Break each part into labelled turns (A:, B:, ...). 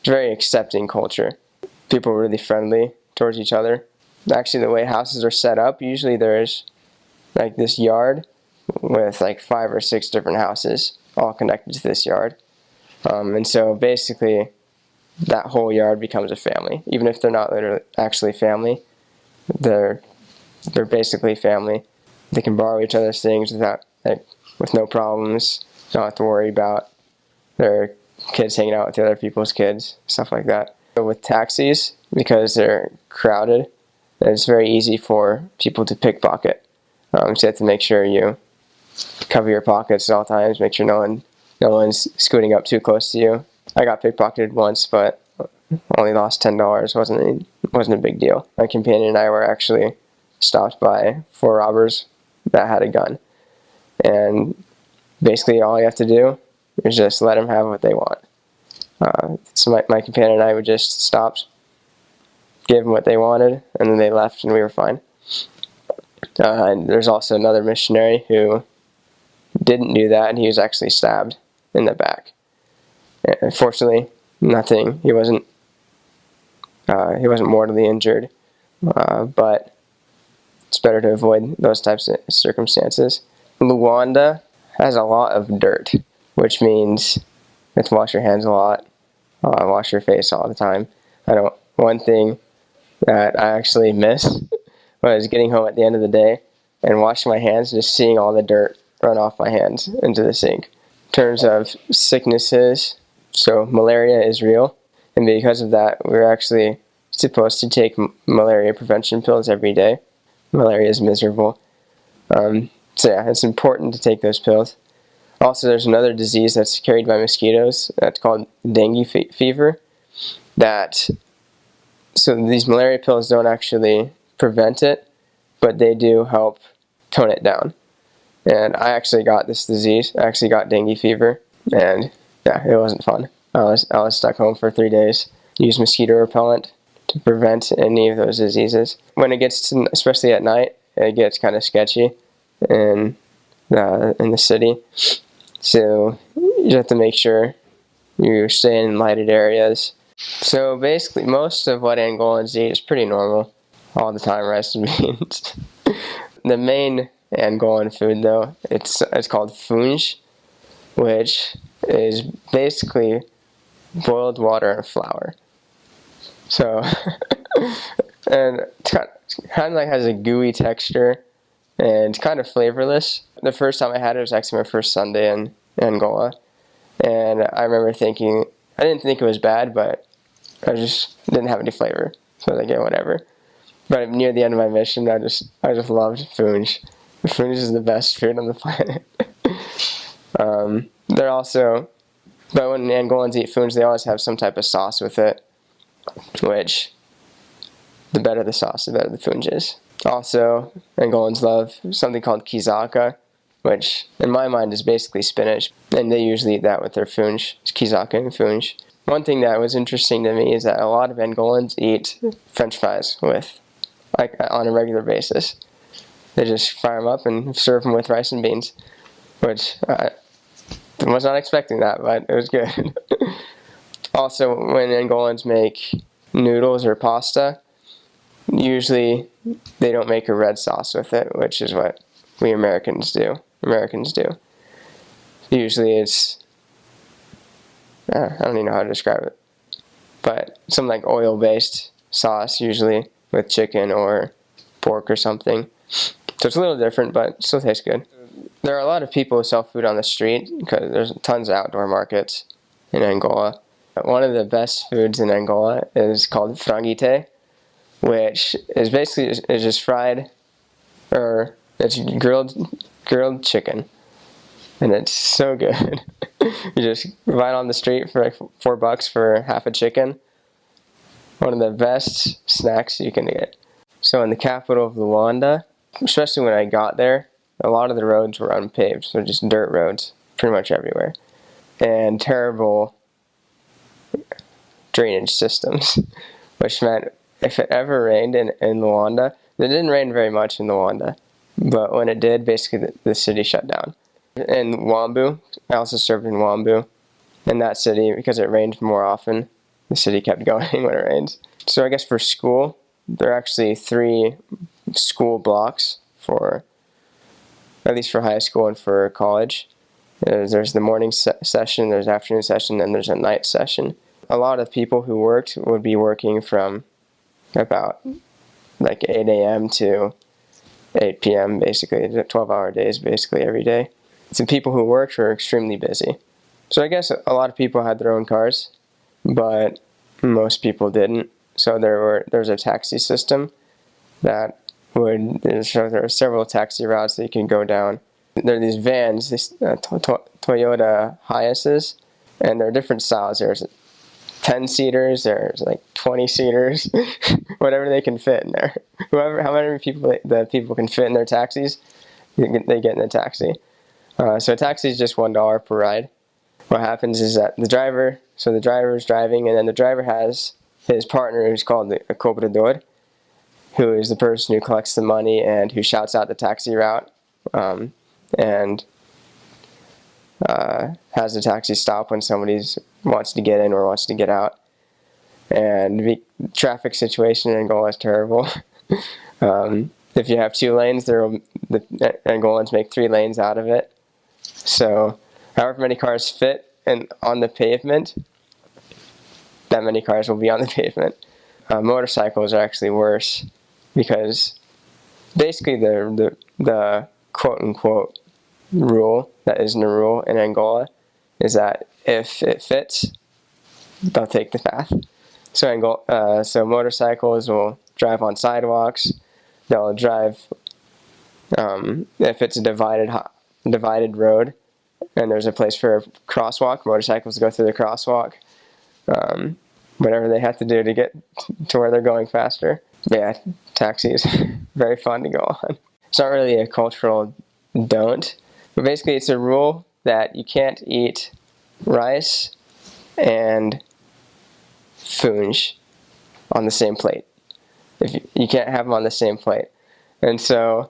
A: It's a very accepting culture. People are really friendly towards each other. Actually, the way houses are set up, usually there's like this yard with like 5 or 6 different houses all connected to this yard. And so basically that whole yard becomes a family. Even if they're not literally actually family, they're basically family. They can borrow each other's things with no problems. Don't have to worry about their kids hanging out with the other people's kids, stuff like that. But with taxis, because they're crowded, it's very easy for people to pickpocket. So you have to make sure you cover your pockets at all times, make sure no one's scooting up too close to you. I got pickpocketed once, but only lost $10. Wasn't a big deal. My companion and I were actually stopped by 4 robbers that had a gun, and basically all you have to do is just let them have what they want. So my companion and I would just stop, give them what they wanted, and then they left, and we were fine. And there's also another missionary who didn't do that, and he was actually stabbed in the back. And fortunately, nothing. He wasn't mortally injured, but it's better to avoid those types of circumstances. Luanda has a lot of dirt, which means you have to wash your hands a lot, wash your face all the time. One thing that I actually miss was getting home at the end of the day and washing my hands, and just seeing all the dirt run off my hands into the sink. In terms of sicknesses, so malaria is real, and because of that, we're actually supposed to take malaria prevention pills every day. Malaria is miserable. So yeah, it's important to take those pills. Also, there's another disease that's carried by mosquitoes that's called dengue fever. So these malaria pills don't actually prevent it, but they do help tone it down. And I actually got this disease. I actually got dengue fever, and yeah, it wasn't fun. I was stuck home for 3 days. Used mosquito repellent to prevent any of those diseases. When it gets to, especially at night, it gets kind of sketchy in the city. So you have to make sure you stay in lighted areas. So basically, most of what Angolans eat is pretty normal. All the time, rice and beans. The main Angolan food, though, it's called funge, which is basically boiled water and flour. So, and kind of like has a gooey texture, and kind of flavorless. The first time I had it was actually my first Sunday in Angola, and I remember thinking, I didn't think it was bad, but I just didn't have any flavor. So I was like, yeah, whatever. But near the end of my mission, I just loved funge. Funge is the best food on the planet. But when Angolans eat funge, they always have some type of sauce with it, which the better the sauce, the better the funge is. Also, Angolans love something called kizaka, which in my mind is basically spinach, and they usually eat that with their funge, kizaka and funge. One thing that was interesting to me is that a lot of Angolans eat French fries on a regular basis. They just fire them up and serve them with rice and beans, which I was not expecting that, but it was good. Also, when Angolans make noodles or pasta, usually they don't make a red sauce with it, which is what we Americans do. Usually it's, I don't even know how to describe it, but some like oil-based sauce, usually with chicken or pork or something. So it's a little different, but it still tastes good. There are a lot of people who sell food on the street because there's tons of outdoor markets in Angola. One of the best foods in Angola is called frangite, which is basically just fried, or it's grilled chicken, and it's so good. You just buy it on the street for like $4 for half a chicken. One of the best snacks you can get. So in the capital of Luanda, especially when I got there, a lot of the roads were unpaved, so just dirt roads pretty much everywhere, and terrible drainage systems, which meant if it ever rained in Luanda, it didn't rain very much in Luanda, but when it did, basically the city shut down. In Wambu, I also served in Wambu, in that city, because it rained more often, the city kept going when it rains. So I guess for school, there are actually 3 school blocks for, at least for high school and for college. There's the morning session, there's afternoon session, and there's a night session. A lot of people who worked would be working from about like 8 a.m. to 8 p.m. basically, 12-hour days basically every day. So people who worked were extremely busy. So I guess a lot of people had their own cars, but most people didn't. So there was a taxi system that so there are several taxi routes that you can go down. There are these vans, these Toyota Hiaces, and there are different styles. There's 10-seaters, there's like 20-seaters, whatever they can fit in there. How many people the people can fit in their taxis, they get in the taxi. So a taxi is just $1 per ride. What happens is that the driver is driving, and then the driver has his partner who's called a cobrador, who is the person who collects the money and who shouts out the taxi route, and has the taxi stop when somebody wants to get in or wants to get out. And the traffic situation in Angola is terrible. If you have 2 lanes, the Angolans make 3 lanes out of it. So however many cars fit on the pavement, that many cars will be on the pavement. Motorcycles are actually worse, because basically the quote-unquote rule that isn't a rule in Angola is that if it fits, they'll take the path. So motorcycles will drive on sidewalks. They'll drive if it's a divided road and there's a place for a crosswalk, motorcycles go through the crosswalk. Whatever they have to do to get to where they're going faster. But yeah, taxis, very fun to go on. It's not really a cultural don't, but basically it's a rule that you can't eat rice and funge on the same plate. You can't have them on the same plate. And so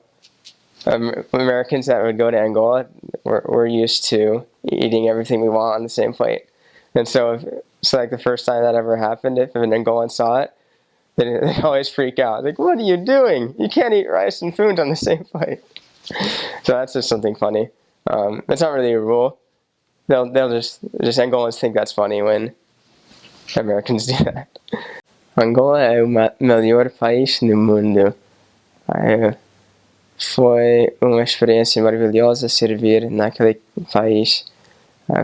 A: Americans that would go to Angola, we're used to eating everything we want on the same plate. And so like the first time that ever happened, if an Angolan saw it, they'd always freak out. Like, what are you doing? You can't eat rice and food on the same plate. So that's just something funny. It's not really a rule. They'll just Angolans think that's funny when Americans do that. Angola é o melhor país no mundo. Foi uma experiência maravilhosa servir naquele país,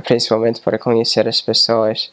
A: principalmente para conhecer as pessoas.